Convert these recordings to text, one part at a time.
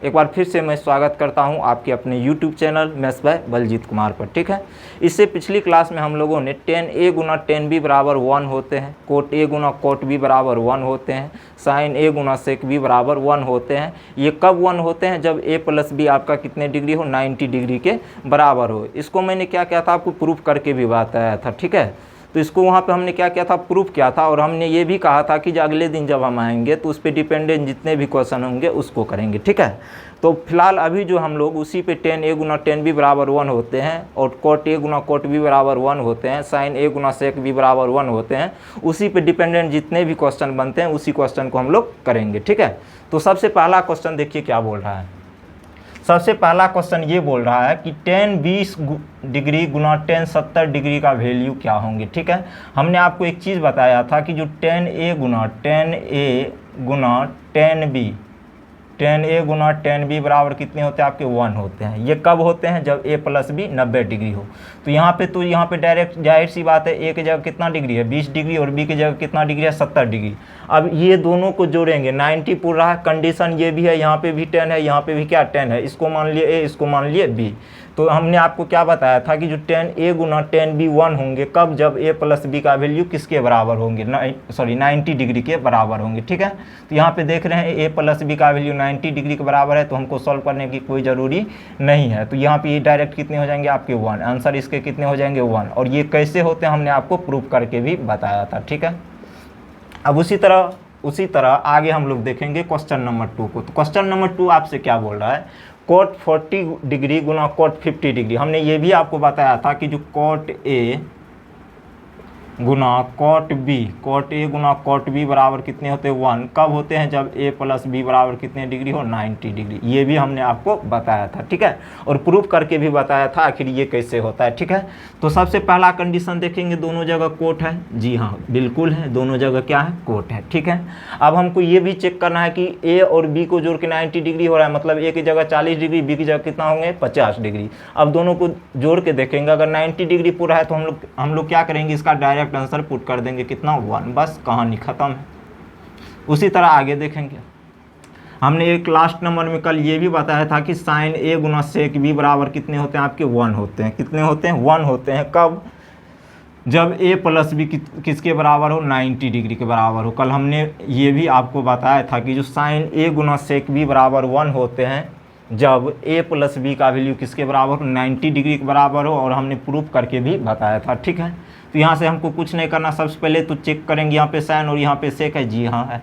एक बार फिर से मैं स्वागत करता हूं आपके अपने YouTube channel maths by Baljeet Kumar पर। ठीक है, इससे पिछली क्लास में हम लोगों ने tan a Guna tan b बराबर 1 होते हैं, cot a Guna cot b बराबर 1 होते हैं, sin a Guna sec b बराबर 1 होते हैं। ये कब 1 होते हैं? जब a प्लस b आपका कितने डिग्री हो? 90 डिग्री के बराबर हो। इसको मैंने क्या किया था, आपको प्रूफ करके भी बताया था। ठीक है, तो इसको वहाँ पे हमने क्या किया था, प्रूफ किया था। और हमने ये भी कहा था कि जो अगले दिन जब हम आएंगे तो उस पर डिपेंडेंट जितने भी क्वेश्चन होंगे उसको करेंगे। ठीक है, तो फिलहाल अभी जो हम लोग उसी पे tan a Guna tan b बराबर 1 होते हैं और cot a Guna cot b बराबर 1 होते हैं, sin a Guna sec b बराबर 1 होते हैं, उसी पे डिपेंडेंट जितने भी क्वेश्चन बनते हैं उसी क्वेश्चन को हम लोग करेंगे। ठीक है, तो सबसे पहला क्वेश्चन देखिए क्या बोल रहा है। सबसे पहला क्वेश्चन ये बोल रहा है कि tan 20 डिग्री गुना tan 70 डिग्री का वैल्यू क्या होंगे। ठीक है, हमने आपको एक चीज़ बताया था कि जो tan a Guna tan b बराबर कितने होते हैं आपके? 1 होते हैं। ये कब होते हैं? जब a प्लस b 90 डिग्री हो। तो यहाँ पे डायरेक्ट जाहिर सी बात है, a की जगह कितना डिग्री है? 20 डिग्री और b की जगह कितना डिग्री है? 70 डिग्री। अब ये दोनों को जोड़ेंगे, 90 पूरा है। कंडीशन ये भी है, यहाँ पे भी 10 है, यहाँ पे भी क्या 10 है। इसको मान लिए a, इसको मान लिए b। तो हमने आपको क्या बताया था कि जो tan a Guna tan b 1 होंगे कब? जब a प्लस b का वैल्यू किसके बराबर होंगे? 90 डिग्री के बराबर होंगे। ठीक है, तो यहाँ पे देख रहे हैं a प्लस b का वैल्यू 90 डिग्री के बराबर है, तो हमको सॉल्व करने की कोई ज़रूरी नहीं है। तो यहाँ पे ये डायरेक्ट कितने हो जाएंगे आपके? 1। आंसर इसके कितने हो जाएंगे? 1। और ये कैसे होते हैं हमने आपको प्रूफ करके भी बताया था। ठीक है, अब उसी तरह आगे हम लोग देखेंगे क्वेश्चन नंबर 2 को। तो क्वेश्चन नंबर 2 आपसे क्या बोल रहा है? cot 40 डिग्री गुना cot 50 डिग्री। हमने ये भी आपको बताया था कि जो cot a Guna cot a Guna cot b बराबर कितने होते हैं? 1। कब होते हैं? जब a प्लस b बराबर कितने डिग्री हो? 90 डिग्री। ये भी हमने आपको बताया था। ठीक है, और प्रूफ करके भी बताया था आखिर ये कैसे होता है। ठीक है, तो सबसे पहला कंडीशन देखेंगे, दोनों जगह कोट है। जी हाँ, बिल्कुल है, दोनों जगह क्या है? कोट है। ठीक है, अब हमको ये भी चेक करना है कि a और b को जोड़ के 90 डिग्री हो रहा है, मतलब a की जगह 40 डिग्री, b की जगह कितना होंगे? 50 डिग्री। अब दोनों को जोड़ के देखेंगे, अगर 90 डिग्री पूरा है तो हम लोग क्या करेंगे? इसका डायरेक्ट आंसर पुट कर देंगे, कितना? 1। बस कहानी खत्म है। उसी तरह आगे देखेंगे, हमने एक लास्ट नंबर में कल ये भी बताया था कि साइन a गुना सेक b बराबर कितने होते हैं आपके? 1 होते हैं। कितने होते हैं? 1 होते हैं। कब? जब a प्लस b किसके बराबर हो? 90 डिग्री के बराबर हो। कल हमने ये भी आपको बताया था कि जो साइन a गुना सेक b बराबर 1 होते हैं जब a प्लस b का वैल्यू किसके बराबर हो? 90 डिग्री के बराबर हो, और हमने प्रूफ करके भी बताया था। ठीक है, तो यहाँ से हमको कुछ नहीं करना, सबसे पहले तो चेक करेंगे यहाँ पे साइन और यहाँ पे सेक है। जी हाँ है।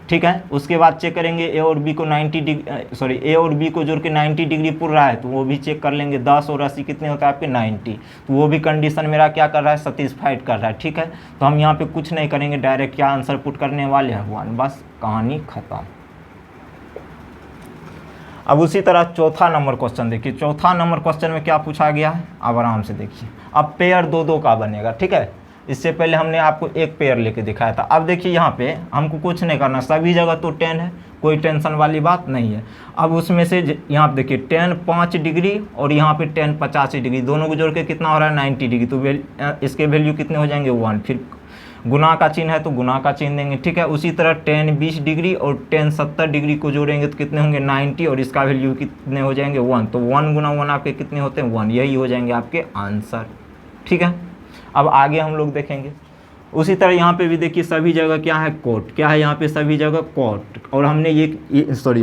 ठीक है, उसके बाद चेक करेंगे a और b को a और b को जोड़ के 90 डिग्री पुर रहा है तो वो भी चेक कर लेंगे। 10 और 80 कितने होता है आपके? 90। तो वो भी कंडीशन मेरा क्या कर रहा है? सेटिस्फाइड कर रहा है। ठीक है, तो हम यहाँ पे कुछ नहीं करेंगे, डायरेक्ट क्या आंसर पुट करने वाले हैं? 1। बस कहानी खत्म। अब उसी तरह चौथा नंबर क्वेश्चन देखिए। चौथा नंबर क्वेश्चन में क्या पूछा गया है? अब आराम से देखिए। अब पेयर 2-2 का बनेगा। ठीक है, इससे पहले हमने आपको एक पेयर लेके दिखाया था। अब देखिए यहाँ पे हमको कुछ नहीं करना, सभी जगह तो 10 है, कोई टेंशन वाली बात नहीं है। अब उसमें से यहाँ पे देखिए tan 5 डिग्री और यहाँ पे tan 85 डिग्री, दोनों को जोड़ के कितना हो रहा है? 90 डिग्री। तो इसके वैल्यू कितने हो जाएंगे? 1। फिर गुना का चिन्ह है तो गुना का चिन्ह देंगे। ठीक है, उसी तरह tan 20 डिग्री और tan 70 डिग्री को जोड़ेंगे तो कितने होंगे? 90, और इसका वैल्यू कितने हो जाएंगे? 1। तो 1 गुना 1 आपके कितने होते हैं? 1। यही हो जाएंगे आपके आंसर। ठीक है, अब आगे हम लोग देखेंगे। उसी तरह यहाँ पे भी देखिए, सभी जगह क्या है? कोट। क्या है यहाँ पे? सभी जगह कोट। और हमने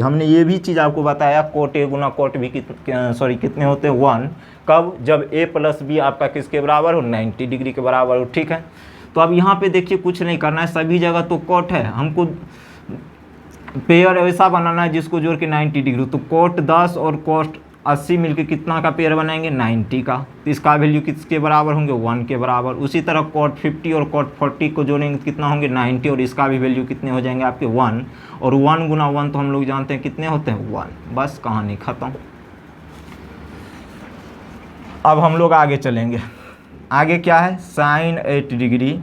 हमने ये भी चीज़ आपको बताया, कोट a गुना कोट b कितने होते हैं? 1। कब? जब a प्लस b आपका किसके बराबर हो? 90 डिग्री के बराबर हो। ठीक है, तो अब यहाँ पे देखिए कुछ नहीं करना है, सभी जगह तो कोट है, हमको पेयर ऐसा बनाना है जिसको जोड़ के 90 डिग्री। तो कोट 10 और कोट 80 मिलके कितना का पेयर बनाएंगे? 90 का। तो इसका वैल्यू किसके बराबर होंगे? 1 के बराबर। उसी तरह कोट 50 और कोट 40 को जोड़ेंगे तो कितना होंगे? 90, और इसका भी वैल्यू कितने हो जाएंगे आपके? 1। और 1 गुना 1 तो हम लोग जानते हैं कितने होते हैं? 1। बस कहानी खत्म। अब हम लोग आगे चलेंगे। आगे क्या है? साइन 8 डिग्री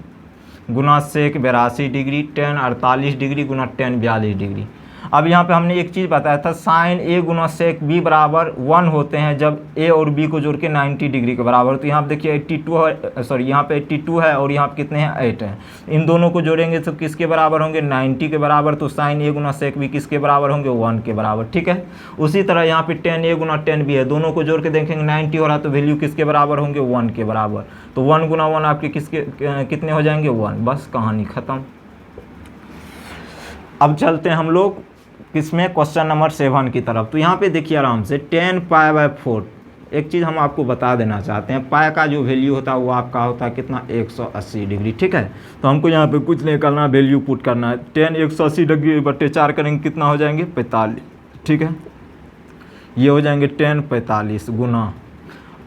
गुना सेक 82 डिग्री, tan 48 डिग्री गुना tan 42 डिग्री। अब यहाँ पे हमने एक चीज़ बताया था, साइन ए गुना सेक बी बराबर 1 होते हैं जब ए और बी को जोड़ के 90 डिग्री के बराबर। तो यहाँ पे देखिए 82 है, सॉरी यहाँ पे 82 है और यहाँ पे कितने हैं 8 है। इन दोनों को जोड़ेंगे तो किसके बराबर होंगे 90 के बराबर। तो साइन ए गुना सेक बी किसके बराबर होंगे 1 के बराबर, ठीक है। उसी तरह यहाँ पे 10 ए गुना 10 बी है, दोनों को जोड़ के देखेंगे 90 हो रहा तो वैल्यू किसके बराबर होंगे 1 के बराबर। तो 1 गुना 1 आपके किसके कितने हो जाएंगे 1, बस कहानी खत्म। अब चलते हैं हम लोग किसमें क्वेश्चन नंबर 7 की तरफ। तो यहाँ पे देखिए आराम से 10 पाई बाय 4, एक चीज़ हम आपको बता देना चाहते हैं, पाई का जो वैल्यू होता है वो आपका होता है कितना 180 डिग्री, ठीक है। तो हमको यहाँ पे कुछ नहीं करना, वैल्यू पुट करना है। 10 180 डिग्री बटे 4 करेंगे कितना हो जाएंगे 45, ठीक है। ये हो जाएंगे 10 45 गुना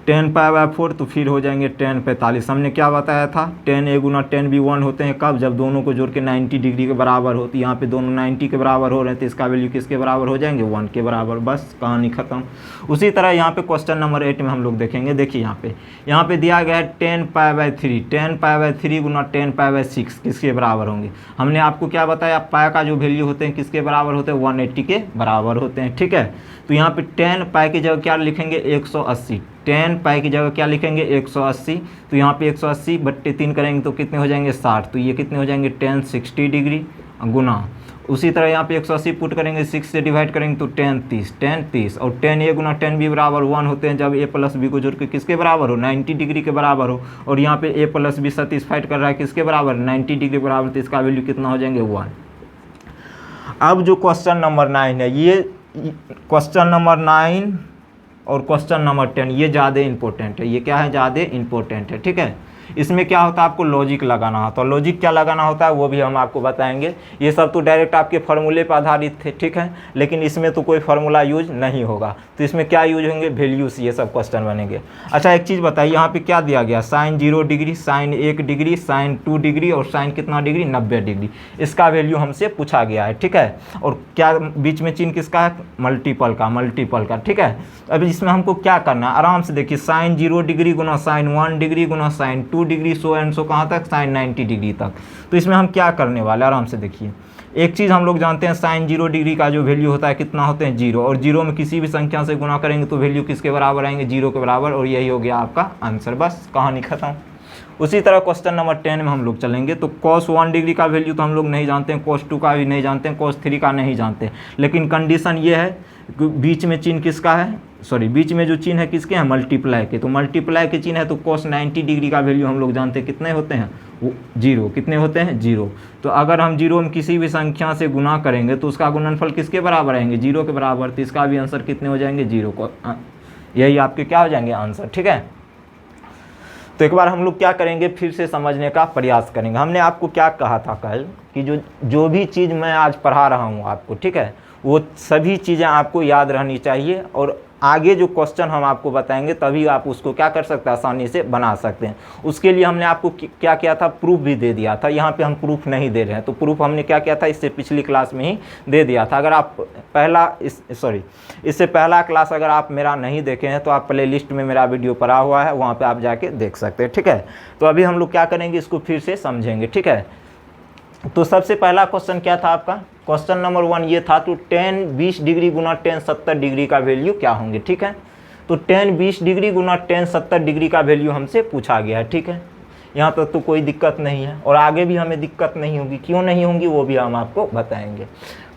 10 पाई बाय 4, तो फिर हो जाएंगे 10 45। हमने क्या बताया था 10 ए गुना 10 बी 1 होते हैं कब, जब दोनों को जोड़ के 90 डिग्री के बराबर हो। तो यहाँ पे दोनों 90 के बराबर हो रहे हैं तो इसका वैल्यू किसके बराबर हो जाएंगे 1 के बराबर, बस कहानी खत्म। उसी तरह यहाँ पे क्वेश्चन नंबर 8 में हम लोग देखेंगे। देखिए यहाँ पे दिया गया है 10 pi by 3, 10 pi by 3 Guna 10 pi by 6 किसके बराबर होंगे। हमने आपको क्या बताया, पाई का जो वैल्यू होते हैं किसके बराबर होते हैं 180 के बराबर होते हैं, ठीक है। तो यहाँ पे 10 पाई की जगह क्या लिखेंगे 180, 10 पाई की जगह क्या लिखेंगे 180। तो यहाँ पे 180 बट्टे 3 करेंगे तो कितने हो जाएंगे 60। तो ये कितने हो जाएंगे 10 60 डिग्री गुना, उसी तरह यहाँ पे 180 पुट करेंगे 6 से डिवाइड करेंगे तो 10 30 और 10 ए गुना 10 बी बराबर 1 होते हैं जब ए प्लस बी को जोड़ के किसके बराबर हो 90 डिग्री के बराबर हो। और यहाँ पे ए प्लस बी सेटिस्फाइड कर रहा है किसके बराबर 90 डिग्री बराबर, तो इसका वैल्यू कितना हो जाएंगे 1। अब जो क्वेश्चन नंबर 9 है, ये क्वेश्चन नंबर 9 और क्वेश्चन नंबर 10 ये ज़्यादा इंपॉर्टेंट है। ये क्या है ज़्यादा इंपॉर्टेंट है, ठीक है। इसमें क्या होता है आपको लॉजिक लगाना होता है। लॉजिक क्या लगाना होता है वो भी हम आपको बताएंगे। ये सब तो डायरेक्ट आपके फार्मूले पर आधारित थे, ठीक है, लेकिन इसमें तो कोई फार्मूला यूज नहीं होगा। तो इसमें क्या यूज होंगे वैल्यूज, ये सब क्वेश्चन बनेंगे। अच्छा एक चीज़ बताइए, यहाँ पे क्या दिया गया sine 0 degree, sine 1 degree, sine 2 degree और साइन कितना डिग्री 90 डिग्री। इसका वैल्यू हमसे पूछा गया है, ठीक है। और क्या बीच में चिन्ह किसका है मल्टीपल का, ठीक है। अब इसमें हमको क्या करना है आराम से देखिए, साइन 0 डिग्री गुना साइन 1 डिग्री गुना sine 2 degree so and so कहाँ तक साइन 90 डिग्री तक। तो इसमें हम क्या करने वाले आराम से देखिए, एक चीज़ हम लोग जानते हैं साइन 0 डिग्री का जो वैल्यू होता है कितना होते हैं 0, और 0 में किसी भी संख्या से गुना करेंगे तो वैल्यू किसके बराबर आएंगे 0 के बराबर, और यही हो गया आपका आंसर, बस कहानी खत्म। उसी तरह क्वेश्चन नंबर 10 में हम लोग चलेंगे। तो cos 1 डिग्री का वैल्यू तो हम लोग नहीं जानते हैं, cos 2 का भी नहीं जानते हैं, cos 3 का नहीं जानते, लेकिन कंडीशन ये है कि बीच में चिन्ह किसका है, सॉरी बीच में जो चिन्ह है किसके हैं मल्टीप्लाई के। तो मल्टीप्लाई के चिन्ह है तो cos 90 डिग्री का वैल्यू हम लोग जानते हैं कितने होते हैं 0, कितने होते हैं 0। तो अगर हम 0 में किसी भी संख्या से गुना करेंगे तो उसका गुणनफल किसके बराबर आएंगे 0 के बराबर। तो इसका भी आंसर कितने हो जाएंगे 0 को, यही आपके क्या हो जाएंगे आंसर, ठीक है। तो एक बार हम लोग क्या करेंगे फिर से समझने का प्रयास करेंगे। हमने आपको क्या कहा था कल कि जो भी चीज़ मैं आज पढ़ा रहा हूँ आपको, ठीक है, वो सभी चीज़ें आपको याद रहनी चाहिए, और आगे जो क्वेश्चन हम आपको बताएंगे तभी आप उसको क्या कर सकते हैं आसानी से बना सकते हैं। उसके लिए हमने आपको क्या किया था प्रूफ भी दे दिया था। यहाँ पे हम प्रूफ नहीं दे रहे हैं, तो प्रूफ हमने क्या किया था इससे पिछली क्लास में ही दे दिया था। अगर आप इससे पहला क्लास अगर आप मेरा नहीं देखे हैं तो आप प्ले लिस्ट में मेरा वीडियो पड़ा हुआ है, वहाँ पर आप जाके देख सकते हैं, ठीक है। तो अभी हम लोग क्या करेंगे इसको फिर से समझेंगे, ठीक है। तो सबसे पहला क्वेश्चन क्या था आपका, क्वेश्चन नंबर 1 ये था, तो 10 20 डिग्री गुना 10 70 डिग्री का वैल्यू क्या होंगे, ठीक है। तो 10 20 डिग्री गुना 10 70 डिग्री का वैल्यू हमसे पूछा गया है, ठीक है। यहाँ तक तो कोई दिक्कत नहीं है, और आगे भी हमें दिक्कत नहीं होगी। क्यों नहीं होंगी वो भी हम आपको बताएंगे।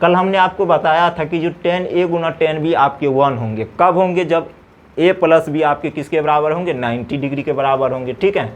कल हमने आपको बताया था कि जो 10 ए गुना 10 बी आपके 1 होंगे, कब होंगे जब ए प्लस बी आपके किसके बराबर होंगे 90 डिग्री के बराबर होंगे, ठीक है।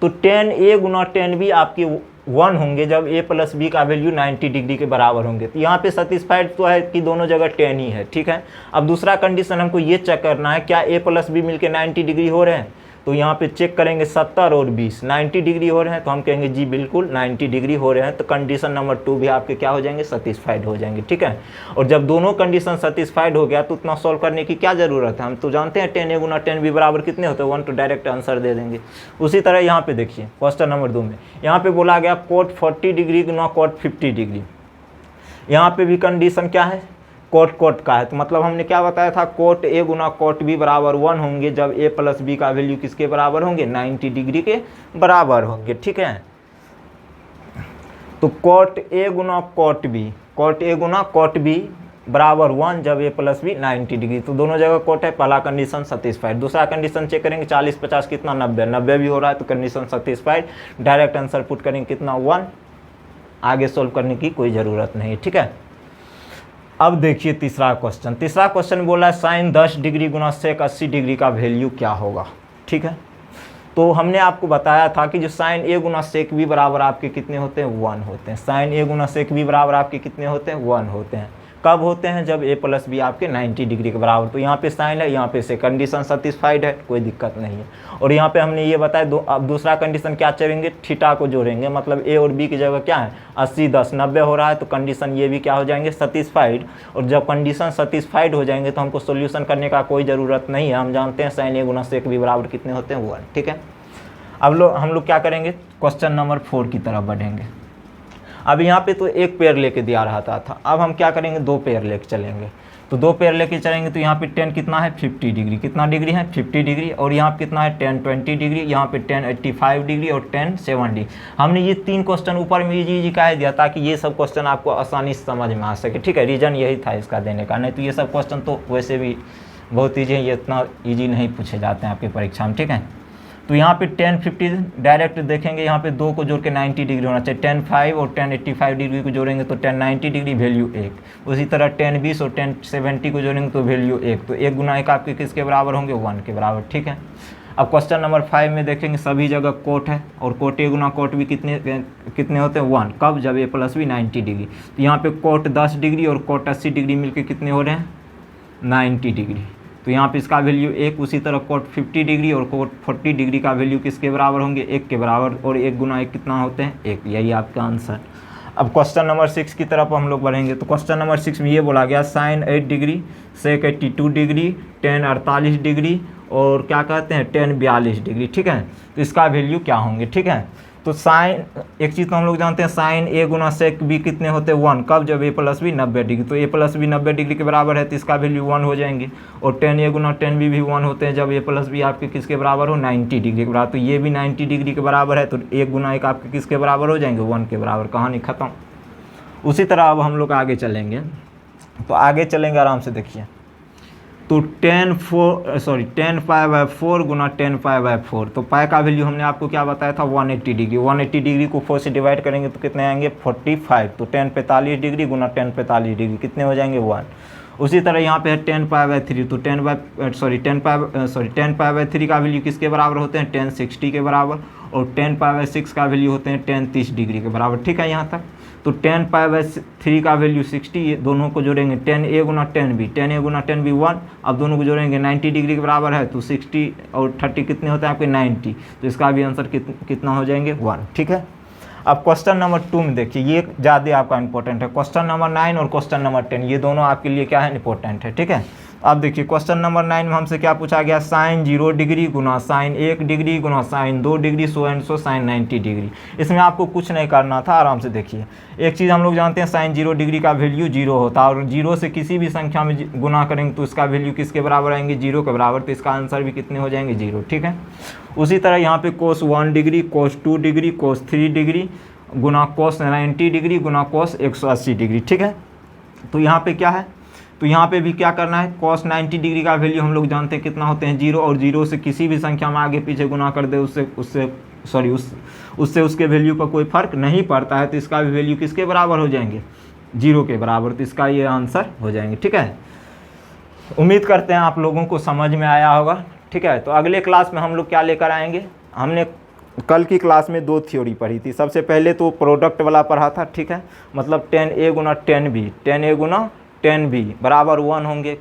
तो 10 ए गुना 10 बी आपके 1 होंगे जब ए प्लस बी का वैल्यू 90 डिग्री के बराबर होंगे। तो यहाँ पे सेटिस्फाइड तो है कि दोनों जगह 10 ही है, ठीक है। अब दूसरा कंडीशन हमको ये चेक करना है क्या ए प्लस बी मिलके 90 डिग्री हो रहे हैं। तो यहाँ पे चेक करेंगे 70 और 20 90 डिग्री हो रहे हैं, तो हम कहेंगे जी बिल्कुल 90 डिग्री हो रहे हैं। तो कंडीशन नंबर 2 भी आपके क्या हो जाएंगे सेटिस्फाइड हो जाएंगे, ठीक है। और जब दोनों कंडीशन सेटिस्फाइड हो गया तो उतना सॉल्व करने की क्या ज़रूरत है, हम तो जानते हैं 10 ए गुना 10 बी बराबर कितने होते हैं 1, तो डायरेक्ट आंसर दे देंगे। उसी तरह यहाँ पे देखिए क्वेश्चन नंबर 2 में यहाँ पे बोला गया cot 40 डिग्री गुना cot 50 डिग्री। यहाँ पे भी कंडीशन क्या है कोट का है। तो मतलब हमने क्या बताया था कोट ए गुना कोट बी बराबर 1 होंगे जब ए प्लस बी का वैल्यू किसके बराबर होंगे 90 डिग्री के बराबर होंगे, ठीक है। तो कोट ए गुना कोट बी कॉट ए गुना कॉट बी बराबर 1 जब ए प्लस बी 90 डिग्री। तो दोनों जगह कॉट है, पहला कंडीशन सेटिस्फाइड। दूसरा कंडीशन चेक करेंगे 40 50 कितना 90, 90 भी हो रहा है तो condition satisfied. Direct answer put करेंगे कितना 1, आगे सोल्व करने की कोई ज़रूरत नहीं। ठीक है, अब देखिए तीसरा क्वेश्चन। तीसरा क्वेश्चन बोला है साइन 10 डिग्री गुना सेक 80 डिग्री का वैल्यू क्या होगा। ठीक है, तो हमने आपको बताया था कि जो साइन ए गुना सेक बी बराबर आपके कितने होते हैं 1 होते हैं। साइन ए गुना सेक बी बराबर आपके कितने होते हैं 1 होते हैं। कब होते हैं, जब ए प्लस बी आपके 90 डिग्री के बराबर। तो यहाँ पे साइन है, यहाँ पे से कंडीशन सेटिस्फाइड है, कोई दिक्कत नहीं है। और यहाँ पे हमने ये बताया अब दूसरा कंडीशन क्या चलेंगे, थीटा को जोड़ेंगे, मतलब ए और बी की जगह क्या है 80 10 90 हो रहा है, तो कंडीशन ये भी क्या हो जाएंगे सेटिस्फाइड। और जब कंडीशन सेटिस्फाइड हो जाएंगे तो हमको सोल्यूशन करने का कोई ज़रूरत नहीं है, हम जानते हैं साइन ए गुना सेक बी बराबर कितने होते हैं 1। ठीक है, अब हम लोग क्या करेंगे, क्वेश्चन नंबर 4 की तरफ बढ़ेंगे। अब यहाँ पे तो एक पेयर लेके दिया रहता था, अब हम क्या करेंगे 2 पेयर लेके चलेंगे। तो 2 पेयर लेके चलेंगे तो यहाँ पे 10 कितना है 50 डिग्री, कितना डिग्री है 50 डिग्री। और यहाँ पे कितना है 10 20 डिग्री, यहाँ पे 10 85 डिग्री और 10 70। हमने ये 3 क्वेश्चन ऊपर में इजी कह दिया ताकि ये सब क्वेश्चन आपको आसानी से समझ में आ सके। ठीक है, रीज़न यही था इसका देने का, नहीं तो ये सब क्वेश्चन तो वैसे भी बहुत ईजी है, ये इतना ईजी नहीं पूछे जाते हैं आपकी परीक्षा में। ठीक है, तो यहाँ पे 10 50 डायरेक्ट देखेंगे, यहाँ पे 2 को जोड़ के 90 डिग्री होना चाहिए। 10 5 और 10 85 डिग्री को जोड़ेंगे तो 10 90 डिग्री वैल्यू 1। उसी तरह 10 20 और 10 70 को जोड़ेंगे तो वैल्यू 1। तो 1 गुना 1 आपके किसके बराबर होंगे 1 के बराबर। ठीक है, अब क्वेश्चन नंबर 5 में देखेंगे सभी जगह कोट है, और कोट ए गुना कोट भी कितने होते हैं 1। कब, जब ए प्लस बी 90 डिग्री। तो यहाँ पे कोट 10 डिग्री और कोट 80 डिग्री मिलकर कितने हो रहे हैं 90 डिग्री। तो यहाँ पे इसका वैल्यू 1। उसी तरह कोट 50 डिग्री और कोट 40 डिग्री का वैल्यू किसके बराबर होंगे 1 के बराबर। और 1 गुना 1 कितना होते हैं 1, यही आपका आंसर। अब क्वेश्चन नंबर 6 की तरफ हम लोग बढ़ेंगे। तो क्वेश्चन नंबर 6 में ये बोला गया साइन 8 डिग्री सेक 82 डिग्री 10 48 डिग्री और क्या कहते हैं 10 42 डिग्री। ठीक है, तो इसका वैल्यू क्या होंगे। ठीक है, तो साइन एक चीज़ तो हम लोग जानते हैं साइन ए गुना सेक बी कितने होते हैं 1। कब, जब ए प्लस बी 90 डिग्री। तो ए प्लस बी 90 डिग्री के बराबर है तो इसका वैल्यू 1 हो जाएंगे। और 10 ए गुना 10 बी भी 1 होते हैं जब ए प्लस बी आपके किसके बराबर हो 90 डिग्री के बराबर। तो ये भी 90 डिग्री के बराबर है, तो 1 गुना 1 आपके किसके बराबर हो जाएंगे 1 के बराबर। कहानी ख़त्म। उसी तरह अब हम लोग आगे चलेंगे, तो आगे चलेंगे आराम से देखिए। तो 10 pi by 4 Guna 10 pi by 4। तो पाई का वैल्यू हमने आपको क्या बताया था 180 डिग्री। 180 डिग्री को 4 से डिवाइड करेंगे तो कितने आएंगे 45। तो 10 45 डिग्री गुना 10 45 डिग्री कितने हो जाएंगे 1। उसी तरह यहाँ पे है 10 पाई बाय 3। तो 10 पाई बाय 3 का वैल्यू किसके बराबर होते हैं 10 60 के बराबर। और 10 पाई बाय 6 का वैल्यू होते हैं 10 30 डिग्री के बराबर। ठीक है, यहाँ तक। तो 10 पाई बाय 3 का वैल्यू 60, ये दोनों को जोड़ेंगे 10 ए गुना 10 बी, 10 ए गुना 10 बी 1। अब दोनों को जोड़ेंगे 90 डिग्री के बराबर है, तो 60 और 30 कितने होते हैं आपके 90। तो इसका भी आंसर कितना हो जाएंगे 1। ठीक है, अब क्वेश्चन नंबर 2 में देखिए, ये ज़्यादा आपका इंपॉर्टेंट है। क्वेश्चन नंबर 9 और क्वेश्चन नंबर 10 ये दोनों आपके लिए क्या है इंपॉर्टेंट है। ठीक है, अब देखिए क्वेश्चन नंबर 9 में हमसे क्या पूछा गया साइन 0 डिग्री गुना साइन 1 डिग्री गुना sine 2 degree so and so sine 90 degree. इसमें आपको कुछ नहीं करना था, आराम से देखिए। एक चीज़ हम लोग जानते हैं साइन 0 डिग्री का वैल्यू 0 होता है, और 0 से किसी भी संख्या में गुना करेंगे तो इसका वैल्यू किसके बराबर आएंगे 0 के बराबर। तो इसका आंसर भी कितने हो जाएंगे 0। ठीक है, उसी तरह यहाँ पे cos 1 degree cos 2 degree cos 3 degree गुना कोस 90 डिग्री गुना कोस 180 डिग्री। ठीक है, तो यहाँ पे क्या है, तो यहाँ पे भी क्या करना है cos 90 डिग्री का वैल्यू हम लोग जानते हैं कितना होते हैं 0। और 0 से किसी भी संख्या में आगे पीछे गुना कर दे उससे उसके वैल्यू पर कोई फर्क नहीं पड़ता है। तो इसका भी वैल्यू किसके बराबर हो जाएंगे 0 के बराबर। तो इसका ये आंसर हो जाएंगे। ठीक है, उम्मीद करते हैं आप लोगों को समझ में आया होगा। ठीक है, तो अगले क्लास में हम लोग क्या लेकर आएंगे, हमने कल की क्लास में 2 थ्योरी पढ़ी थी। सबसे पहले तो प्रोडक्ट वाला पढ़ा था। ठीक है, मतलब 10 ए गुना 10 बी 10 ए गुना 10 बी बराबर 1 होंगे।